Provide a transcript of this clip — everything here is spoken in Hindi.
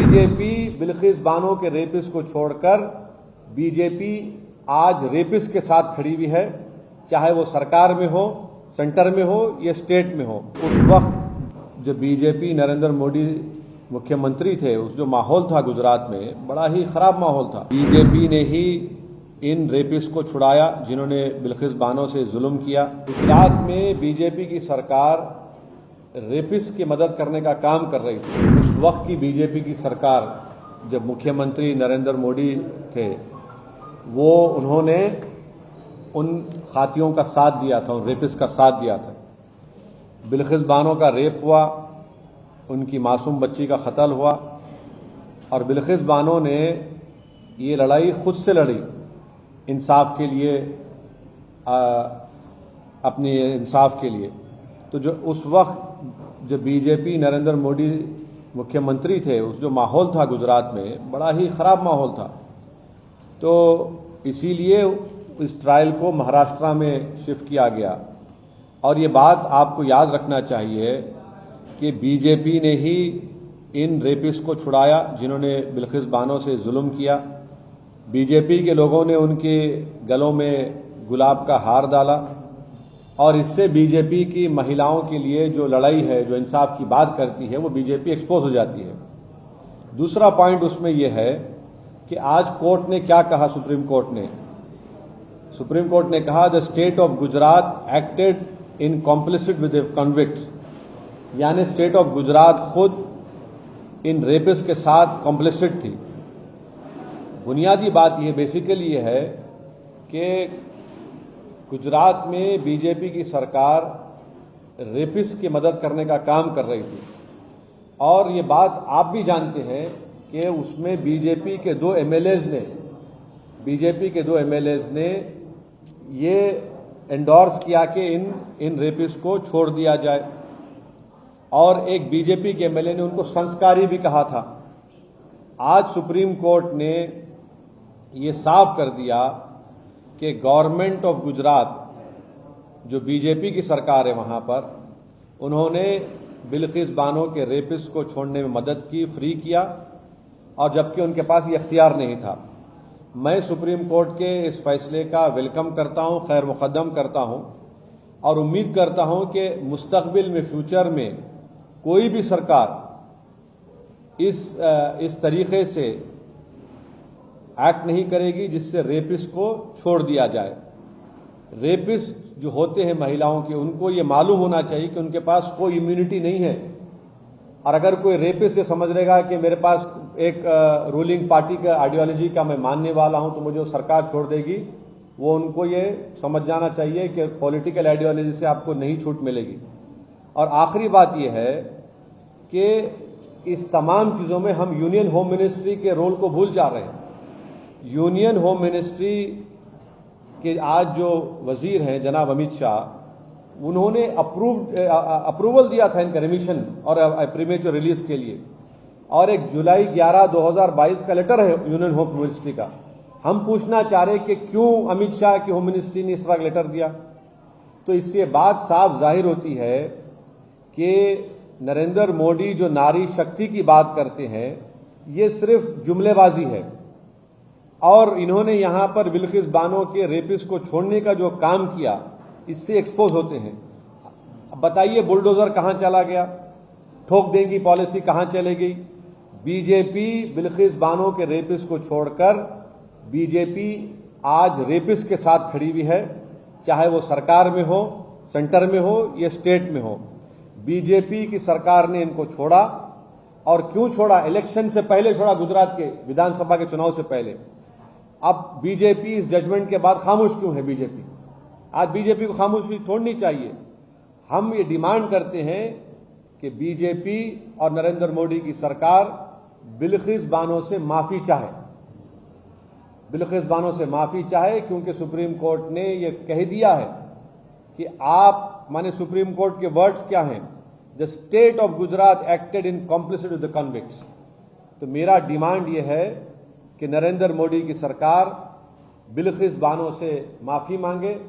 बीजेपी बिल्किस बानो के रेपिस्ट को छोड़कर बीजेपी आज रेपिस्ट के साथ खड़ी हुई है, चाहे वो सरकार में हो, सेंटर में हो या स्टेट में हो। उस वक्त जब बीजेपी नरेंद्र मोदी मुख्यमंत्री थे, उस जो माहौल था गुजरात में, बड़ा ही खराब माहौल था। बीजेपी ने ही इन रेपिस्ट को छुड़ाया जिन्होंने बिल्किस बानो से जुल्म किया। गुजरात में बीजेपी की सरकार रेपिस्ट की मदद करने का काम कर रही थी। उस वक्त की बीजेपी की सरकार, जब मुख्यमंत्री नरेंद्र मोदी थे, वो उन्होंने उन खातियों का साथ दिया था, उन रेपिस्ट का साथ दिया था। बिल्किस बानो का रेप हुआ, उनकी मासूम बच्ची का कत्ल हुआ और बिल्किस बानो ने ये लड़ाई खुद से लड़ी इंसाफ के लिए, अपने इंसाफ के लिए। तो जो उस वक्त जब बीजेपी नरेंद्र मोदी मुख्यमंत्री थे, उस जो माहौल था गुजरात में, बड़ा ही खराब माहौल था। तो इसीलिए इस ट्रायल को महाराष्ट्र में शिफ्ट किया गया। और ये बात आपको याद रखना चाहिए कि बीजेपी ने ही इन रेपिस्ट को छुड़ाया जिन्होंने बिल्किस बानो से जुल्म किया। बीजेपी के लोगों ने उनके गलों में गुलाब का हार डाला और इससे बीजेपी की महिलाओं के लिए जो लड़ाई है, जो इंसाफ की बात करती है, वो बीजेपी एक्सपोज हो जाती है। दूसरा पॉइंट उसमें यह है कि आज कोर्ट ने क्या कहा, सुप्रीम कोर्ट ने कहा the state of Gujarat acted in complicit with convicts, यानी स्टेट ऑफ गुजरात खुद इन रेपिस्ट के साथ कॉम्प्लिसिट थी। बुनियादी बात यह बेसिकली ये है कि गुजरात में बीजेपी की सरकार रेपिस्ट की मदद करने का काम कर रही थी। और ये बात आप भी जानते हैं कि उसमें बीजेपी के दो एमएलएज ने ये एंडोर्स किया कि इन रेपिस्ट को छोड़ दिया जाए और एक बीजेपी के एमएलए ने उनको संस्कारी भी कहा था। आज सुप्रीम कोर्ट ने ये साफ कर दिया कि गवर्नमेंट ऑफ गुजरात, जो बीजेपी की सरकार है वहां पर, उन्होंने बिल्किस बानो के रेपिस्ट को छोड़ने में मदद की, फ्री किया, और जबकि उनके पास ये इख्तियार नहीं था। मैं सुप्रीम कोर्ट के इस फैसले का वेलकम करता हूं, खैर मुकद्दम करता हूं और उम्मीद करता हूं कि मुस्तकबिल में, फ्यूचर में कोई भी सरकार इस तरीके से एक्ट नहीं करेगी जिससे रेपिस्ट को छोड़ दिया जाए। रेपिस्ट जो होते हैं महिलाओं के, उनको ये मालूम होना चाहिए कि उनके पास कोई इम्यूनिटी नहीं है। और अगर कोई रेपिस्ट ये समझ लेगा कि मेरे पास एक रूलिंग पार्टी का आइडियोलॉजी का मैं मानने वाला हूं तो मुझे सरकार छोड़ देगी, वो उनको ये समझ जाना चाहिए कि पॉलिटिकल आइडियोलॉजी से आपको नहीं छूट मिलेगी। और आखिरी बात यह है कि इस तमाम चीज़ों में हम यूनियन होम मिनिस्ट्री के रोल को भूल जा रहे हैं। यूनियन होम मिनिस्ट्री के आज जो वजीर हैं जनाब अमित शाह, उन्होंने अप्रूवल दिया था इनका रिमिशन और प्रीमेच्योर रिलीज के लिए, और एक जुलाई 11, 2022 का लेटर है यूनियन होम मिनिस्ट्री का। हम पूछना चाह रहे कि क्यों अमित शाह की होम मिनिस्ट्री ने इस तरह लेटर दिया। तो इससे बात साफ जाहिर होती है कि नरेंद्र मोदी जो नारी शक्ति की बात करते हैं, ये सिर्फ जुमलेबाजी है। और इन्होंने यहां पर बिल्किस बानो के रेपिस्ट को छोड़ने का जो काम किया, इससे एक्सपोज होते हैं। अब बताइए बुलडोजर कहां चला गया, ठोक देंगी पॉलिसी कहां चले गई। बीजेपी बिल्किस बानो के रेपिस्ट को छोड़कर बीजेपी आज रेपिस्ट के साथ खड़ी हुई है, चाहे वो सरकार में हो, सेंटर में हो या स्टेट में हो। बीजेपी की सरकार ने इनको छोड़ा, और क्यों छोड़ा? इलेक्शन से पहले छोड़ा, गुजरात के विधानसभा के चुनाव से पहले। अब बीजेपी इस जजमेंट के बाद खामोश क्यों है? बीजेपी आज बीजेपी को खामोशी तोड़नी चाहिए। हम ये डिमांड करते हैं कि बीजेपी और नरेंद्र मोदी की सरकार बिल्किस बानो से माफी चाहे, क्योंकि सुप्रीम कोर्ट ने ये कह दिया है कि आप, माने सुप्रीम कोर्ट के वर्ड्स क्या हैं, the state of Gujarat acted in complicit with the convicts. तो मेरा डिमांड यह है कि नरेंद्र मोदी की सरकार बिल्किस बानो से माफी मांगे